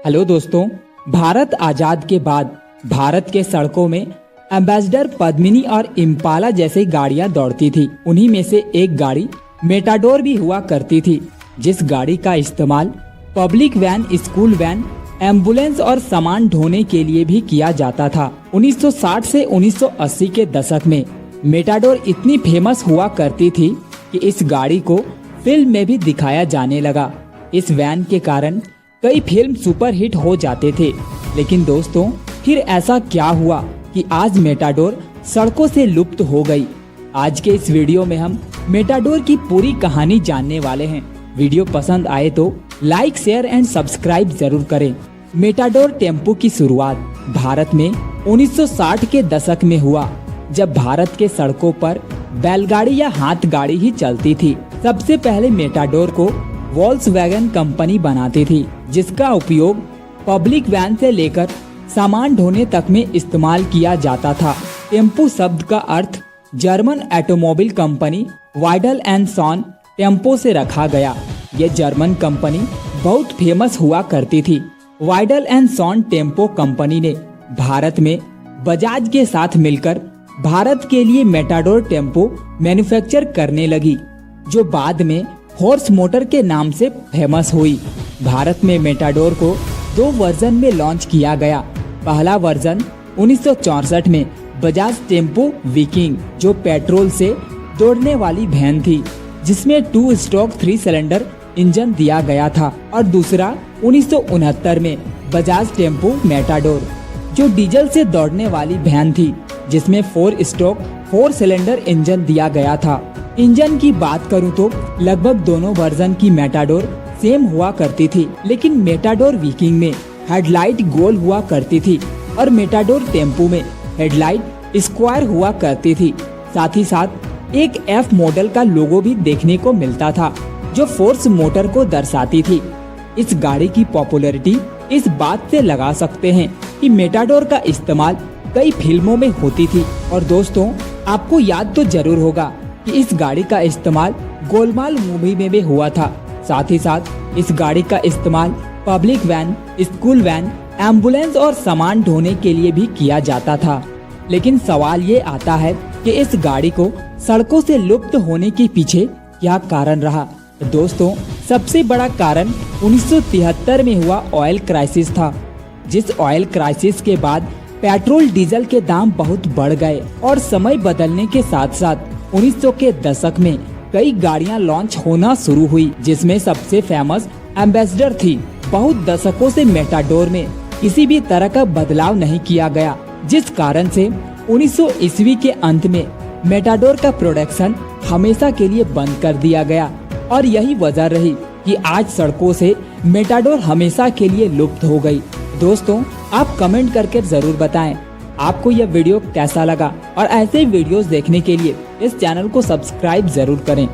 Hello दोस्तों, भारत आजाद के बाद भारत के सड़कों में एम्बेसडर, पद्मिनी और इम्पाला जैसी गाड़ियां दौड़ती थी। उन्हीं में से एक गाड़ी मेटाडोर भी हुआ करती थी, जिस गाड़ी का इस्तेमाल public van, school van, ambulance और सामान ढोने के लिए भी किया जाता था। 1960 से 1980 के दशक में मेटाडोर इतनी फेमस हुआ करती थी कि इस गाड़ी को फिल्म में भी दिखाया जाने लगा। इस वैन के कारण कई फिल्म सुपरहिट हो जाते थे। लेकिन दोस्तों, फिर ऐसा क्या हुआ कि आज मेटाडोर सड़कों से लुप्त हो गई? आज के इस वीडियो में हम मेटाडोर की पूरी कहानी जानने वाले हैं। वीडियो पसंद आए तो लाइक, शेयर एंड सब्सक्राइब जरूर करें। मेटाडोर टेम्पो की शुरुआत भारत में 1960 के दशक में हुआ, जब भारत के सड़कों पर बैलगाड़ी या हाथ गाड़ी ही चलती थी। सबसे पहले मेटाडोर को वॉल्क्सवैगन कंपनी बनाती थी, जिसका उपयोग पब्लिक वैन से लेकर सामान ढोने तक में इस्तेमाल किया जाता था। टेम्पो शब्द का अर्थ German automobile company Vidal and Sohn Tempo से रखा गया। ये जर्मन कंपनी बहुत फेमस हुआ करती थी। Vidal and Sohn tempo company ने भारत में बजाज के साथ मिलकर भारत के लिए मेटाडोर टेम्पो मैन्युफैक्चर करने लगी, जो बाद में हॉर्स मोटर के नाम से फेमस हुई। भारत में मेटाडोर को 2 वर्जन में लॉन्च किया गया। पहला वर्जन 1964 में बजाज टेम्पो विकिंग, जो पेट्रोल से दौड़ने वाली वैन थी, जिसमें 2 स्ट्रोक 3 सिलेंडर इंजन दिया गया था। और दूसरा 1969 में बजाज टेम्पो मेटाडोर, जो डीजल से दौड़ने वाली वैन थी, जिसमें 4 स्ट्रोक 4 सिलेंडर इंजन दिया गया था। इंजन की बात करूं तो लगभग दोनों वर्जन की मेटाडोर सेम हुआ करती थी, लेकिन मेटाडोर विकिंग में हेडलाइट गोल हुआ करती थी और मेटाडोर टेम्पो में हेडलाइट स्क्वायर हुआ करती थी। साथ ही साथ एक F मॉडल का लोगो भी देखने को मिलता था, जो फोर्स मोटर को दर्शाती थी। इस गाड़ी की पॉपुलैरिटी इस बात से लगा सकते हैं कि मेटाडोर का इस्तेमाल कई फिल्मों में होती थी। और दोस्तों, आपको याद तो जरूर होगा कि इस गाड़ी का इस्तेमाल गोलमाल मूवी में भी हुआ था। साथ ही साथ इस गाड़ी का इस्तेमाल public van, school van, ambulance और सामान ढोने के लिए भी किया जाता था। लेकिन सवाल ये आता है कि इस गाड़ी को सड़कों से लुप्त होने के पीछे क्या कारण रहा? दोस्तों, सबसे बड़ा कारण 1973 में हुआ ऑयल क्राइसिस था। जिस ऑयल क्राइसिस के बाद पेट्रोल डीजल के दाम बहुत बढ़ गए और समय बदलने के साथ साथ 1900 के दशक में कई गाड़ियां लॉन्च होना शुरू हुई, जिसमें सबसे फेमस एम्बेसडर थी। बहुत दशकों से मेटाडोर में किसी भी तरह का बदलाव नहीं किया गया, जिस कारण से 1900 ईस्वी के अंत में मेटाडोर का प्रोडक्शन हमेशा के लिए बंद कर दिया गया। और यही वजह रही कि आज सड़कों से मेटाडोर हमेशा के लिए लुप्त हो गई। दोस्तों, आप कमेंट करके जरूर बताएं आपको यह वीडियो कैसा लगा, और ऐसे वीडियोस देखने के लिए इस चैनल को सब्सक्राइब जरूर करें।